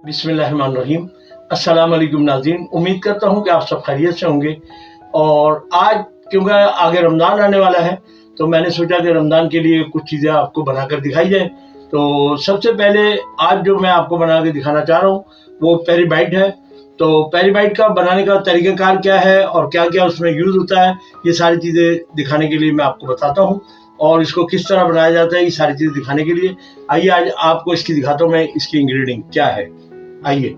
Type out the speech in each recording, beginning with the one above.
बिस्मिल्लाहिर्रहमानिर्रहीम। अस्सलाम वालेकुम नाज़रीन, उम्मीद करता हूँ कि आप सब खैरियत से होंगे। और आज क्योंकि आगे रमज़ान आने वाला है तो मैंने सोचा कि रमज़ान के लिए कुछ चीज़ें आपको बनाकर दिखाई जाए। तो सबसे पहले आज जो मैं आपको बना के दिखाना चाह रहा हूँ वो पेरी बाइट है। तो पेरी बाइट का बनाने का तरीक़ाकार क्या है और क्या-क्या उसमें यूज़ होता है, ये सारी चीज़ें दिखाने के लिए मैं आपको बताता हूँ। और इसको किस तरह बनाया जाता है, ये सारी चीज़ें दिखाने के लिए आइए आज आपको इसकी दिखाता हूँ मैं, इसकी इंग्रेडिएंट क्या है। आइए।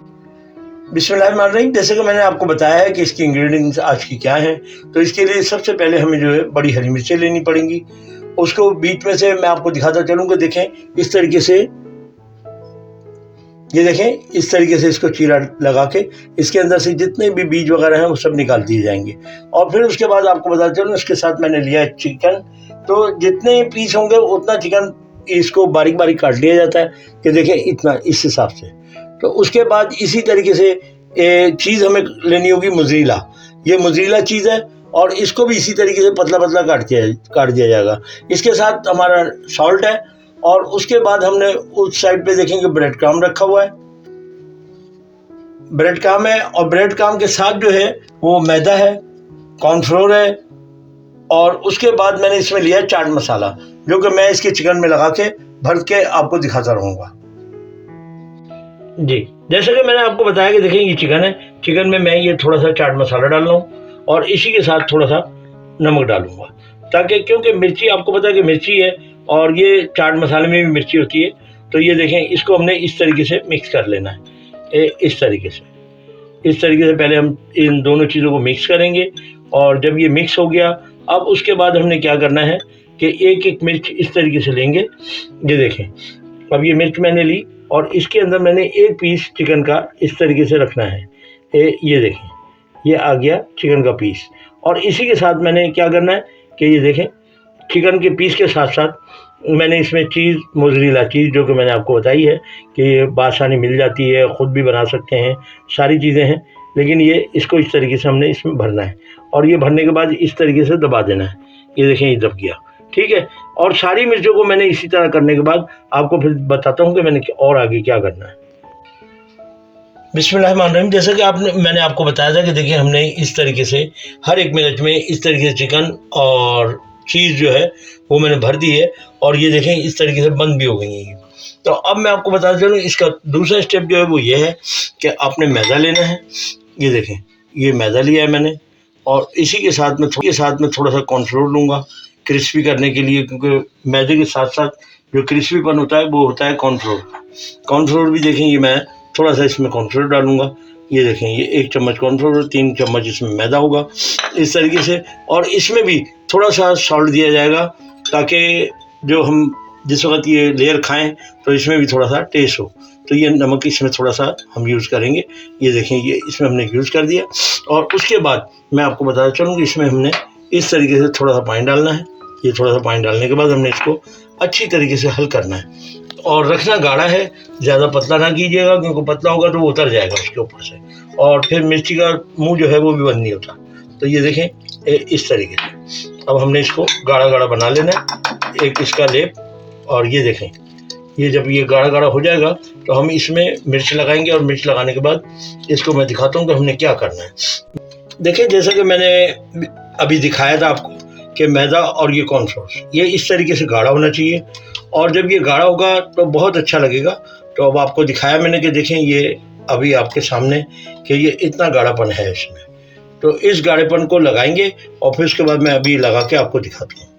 बिस्मिल्लाहिर्रहमानिर्रहीम। जैसे कि मैंने आपको बताया है कि इसकी इंग्रेडिएंट्स आज की क्या हैं, तो इसके लिए सबसे पहले हमें जो है बड़ी हरी मिर्चें लेनी पड़ेंगी। उसको बीच में से मैं आपको दिखाता चलूँगा। देखें इस तरीके से, ये देखें इस तरीके से इसको चीरा लगा के इसके अंदर से जितने भी बीज वगैरह हैं वो सब निकाल दिए जाएंगे। और फिर उसके बाद आपको बताता चलूँ, इसके साथ मैंने लिया है चिकन। तो जितने पीस होंगे उतना चिकन इसको बारीक बारीक काट लिया जाता है कि देखें इतना, इस हिसाब से। तो उसके बाद इसी तरीके से चीज़ हमें लेनी होगी मोज़रेला। ये मोज़रेला चीज़ है और इसको भी इसी तरीके से पतला पतला काट दिया जाएगा। इसके साथ हमारा सॉल्ट है और उसके बाद हमने उस साइड पे देखेंगे ब्रेड क्रम्ब रखा हुआ है। ब्रेड क्रम्ब है और ब्रेड क्रम्ब के साथ जो है वो मैदा है, कॉर्नफ्लोर है और उसके बाद मैंने इसमें लिया है चाट मसाला, जो कि मैं इसके चिकन में लगा के भर के आपको दिखाता रहूँगा। जी, जैसे कि मैंने आपको बताया कि देखिए ये चिकन है, चिकन में मैं ये थोड़ा सा चाट मसाला डाल रहा हूँ और इसी के साथ थोड़ा सा नमक डालूंगा, ताकि क्योंकि मिर्ची आपको पता है कि मिर्ची है और ये चाट मसाले में भी मिर्ची होती है। तो ये देखें इसको हमने इस तरीके से मिक्स कर लेना है। इस तरीके से पहले हम इन दोनों चीज़ों को मिक्स करेंगे और जब ये मिक्स हो गया अब उसके बाद हमने क्या करना है कि एक एक मिर्च इस तरीके से लेंगे। ये देखें अब ये मिर्च मैंने ली और इसके अंदर मैंने एक पीस चिकन का इस तरीके से रखना है। ये देखें ये आ गया चिकन का पीस। और इसी के साथ मैंने क्या करना है कि ये देखें चिकन के पीस के साथ साथ मैंने इसमें चीज़, मोज़रेला चीज़, जो कि मैंने आपको बताई है कि ये बासानी मिल जाती है, ख़ुद भी बना सकते हैं, सारी चीज़ें हैं। लेकिन ये इसको इस तरीके से हमने इसमें भरना है और ये भरने के बाद इस तरीके से दबा देना है। ये देखें ये दब गया, ठीक है। और सारी मिर्चों को मैंने इसी तरह करने के बाद आपको फिर बताता हूँ कि मैंने और आगे क्या करना है। बिस्मिल्लाहिर्रहमानिर्रहीम। जैसे कि मैंने आपको बताया था कि देखिए हमने इस तरीके से हर एक मिर्च में इस तरीके से चिकन और चीज़ जो है वो मैंने भर दी है और ये देखें इस तरीके से बंद भी हो गई है। तो अब मैं आपको बताता चलूँ इसका दूसरा स्टेप जो है वो ये है कि आपने मैदा लेना है। ये देखें ये मैदा लिया है मैंने और इसी के साथ में थोड़ा सा कॉर्नफ्लोर लूँगा क्रिस्पी करने के लिए, क्योंकि मैदे के साथ साथ जो क्रिस्पीपन होता है वो होता है कॉर्नफ्लोर भी देखें ये मैं थोड़ा सा इसमें कॉर्नफ्लोर डालूंगा। ये देखें ये 1 चम्मच कॉर्नफ्लोर, 3 चम्मच इसमें मैदा होगा इस तरीके से। और इसमें भी थोड़ा सा सॉल्ट दिया जाएगा ताकि जो हम जिस वक्त ये लेयर खाएं तो इसमें भी थोड़ा सा टेस्ट हो। तो ये नमक इसमें थोड़ा सा हम यूज़ करेंगे। ये देखें ये इसमें हमने यूज़ कर दिया और उसके बाद मैं आपको बताता चलूँ कि इसमें हमने इस तरीके से थोड़ा सा पानी डालना है। ये थोड़ा सा पानी डालने के बाद हमने इसको अच्छी तरीके से हल करना है और रखना गाढ़ा है, ज़्यादा पतला ना कीजिएगा, क्योंकि पतला होगा तो वो उतर जाएगा उसके ऊपर से और फिर मिर्ची का मुंह जो है वो भी बंद नहीं होता। तो ये देखें इस तरीके से अब हमने इसको गाढ़ा गाढ़ा बना लेना है, एक इसका लेप। और ये देखें ये जब ये गाढ़ा गाढ़ा हो जाएगा तो हम इसमें मिर्च लगाएंगे और मिर्च लगाने के बाद इसको मैं दिखाता हूँ कि हमने क्या करना है। देखिए जैसा कि मैंने अभी दिखाया था आपको कि मैदा और ये कॉर्नफ्लोर ये इस तरीके से गाढ़ा होना चाहिए और जब ये गाढ़ा होगा तो बहुत अच्छा लगेगा। तो अब आपको दिखाया मैंने कि देखें ये अभी आपके सामने कि ये इतना गाढ़ापन है इसमें। तो इस गाढ़ेपन को लगाएंगे और फिर उसके बाद मैं अभी लगा के आपको दिखाता हूँ।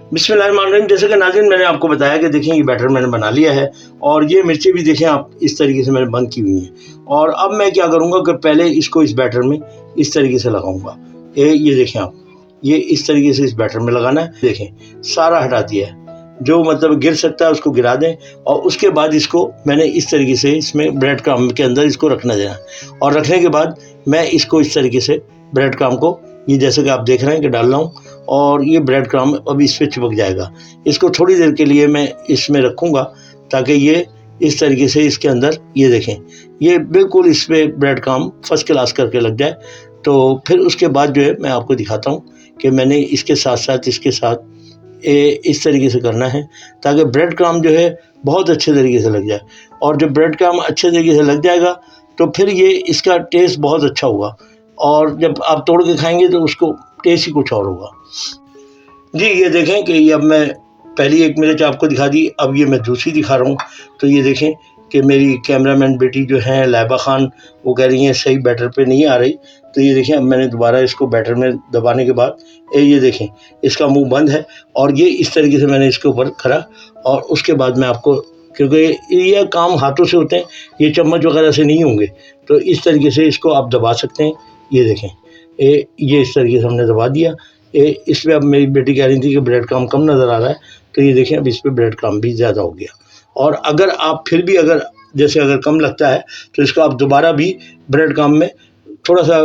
बिस्मिल्लाहिर्रहमानिर्रहीम। जैसे कि नाज़रीन मैंने आपको बताया कि देखें ये बैटर मैंने बना लिया है और ये मिर्चें भी देखें आप इस तरीके से मैंने बंद की हुई हैं। और अब मैं क्या करूँगा कि पहले इसको इस बैटर में इस तरीके से लगाऊंगा। ये देखें आप ये इस तरीके से इस बैटर में लगाना है। देखें सारा हटा दिया है, जो मतलब गिर सकता है उसको गिरा दें और उसके बाद इसको मैंने इस तरीके से इसमें ब्रेड क्रम्ब के अंदर इसको रखना देना और रखने के बाद मैं इसको इस तरीके से ब्रेड क्रम्ब को ये जैसे कि आप देख रहे हैं कि डाल रहा हूँ और ये ब्रेड क्रम्ब अब इस पर चिपक जाएगा। इसको थोड़ी देर के लिए मैं इसमें रखूँगा ताकि ये इस तरीके से इसके अंदर ये देखें ये बिल्कुल इस पर ब्रेड क्रम्ब फर्स्ट क्लास करके लग जाए। तो फिर उसके बाद जो है मैं आपको दिखाता हूँ कि मैंने इसके साथ इस तरीके से करना है ताकि ब्रेड क्रम्ब जो है बहुत अच्छे तरीके से लग जाए। और जब ब्रेड क्रम्ब अच्छे तरीके से लग जाएगा तो फिर ये इसका टेस्ट बहुत अच्छा होगा, और जब आप तोड़ के खाएंगे तो उसको टेस्ट ही कुछ और होगा। जी ये देखें कि ये अब मैं पहली एक मिर्च आपको दिखा दी, अब ये मैं दूसरी दिखा रहा हूँ। तो ये देखें कि मेरी कैमरामैन बेटी जो हैं लाइबा खान, वो कह रही हैं सही बैटर पे नहीं आ रही। तो ये देखें अब मैंने दोबारा इसको बैटर में दबाने के बाद ये देखें इसका मुंह बंद है, और ये इस तरीके से मैंने इसके ऊपर करा, और उसके बाद मैं आपको, क्योंकि ये काम हाथों से होते हैं, ये चम्मच वगैरह से नहीं होंगे, तो इस तरीके से इसको आप दबा सकते हैं। ये देखें ये इस तरीके से हमने दबा दिया। इस पर अब मेरी बेटी कह रही थी कि ब्रेड क्रम्ब कम नज़र आ रहा है, तो ये देखें अब इस पर ब्रेड क्रम्ब भी ज़्यादा हो गया। और अगर आप फिर भी अगर कम लगता है तो इसको आप दोबारा भी ब्रेड क्रम्ब में थोड़ा सा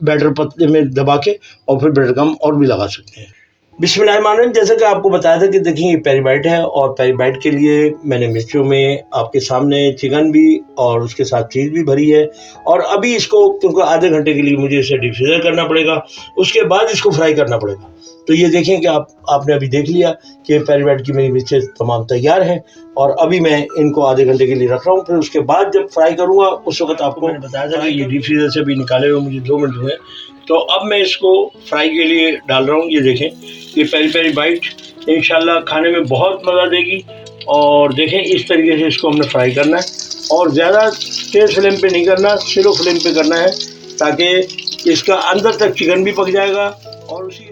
बैटर पतले में दबा के और फिर ब्रेड क्रम्ब और भी लगा सकते हैं। बिस्मिल्लाहिर्रहमानिर्रहीम। जैसे कि आपको बताया था कि देखिए ये पेरी बाइट है, और पेरी बाइट के लिए मैंने मिर्चों में आपके सामने चिकन भी और उसके साथ चीज़ भी भरी है। और अभी इसको, क्योंकि आधे घंटे के लिए मुझे इसे डीप फ्रीज़र करना पड़ेगा, उसके बाद इसको फ्राई करना पड़ेगा। तो ये देखें कि आपने अभी देख लिया कि पेरी बाइट की मेरी मिर्चें तमाम तैयार हैं, और अभी मैं इनको आधे घंटे के लिए रख रहा हूँ। फिर उसके बाद जब फ्राई करूँगा उस वक्त आपको मैंने बताया था कि ये डीप फ्रीज़र से अभी निकाले हुए मुझे 2 मिनट हुए। तो अब मैं इसको फ्राई के लिए डाल रहा हूँ। ये देखें ये पेरी पेरी बाइट इंशाल्लाह खाने में बहुत मज़ा देगी। और देखें इस तरीके से इसको हमने फ्राई करना है, और ज़्यादा तेज़ फ्लेम पे नहीं करना, स्लो फ्लेम पे करना है, ताकि इसका अंदर तक चिकन भी पक जाएगा और उसी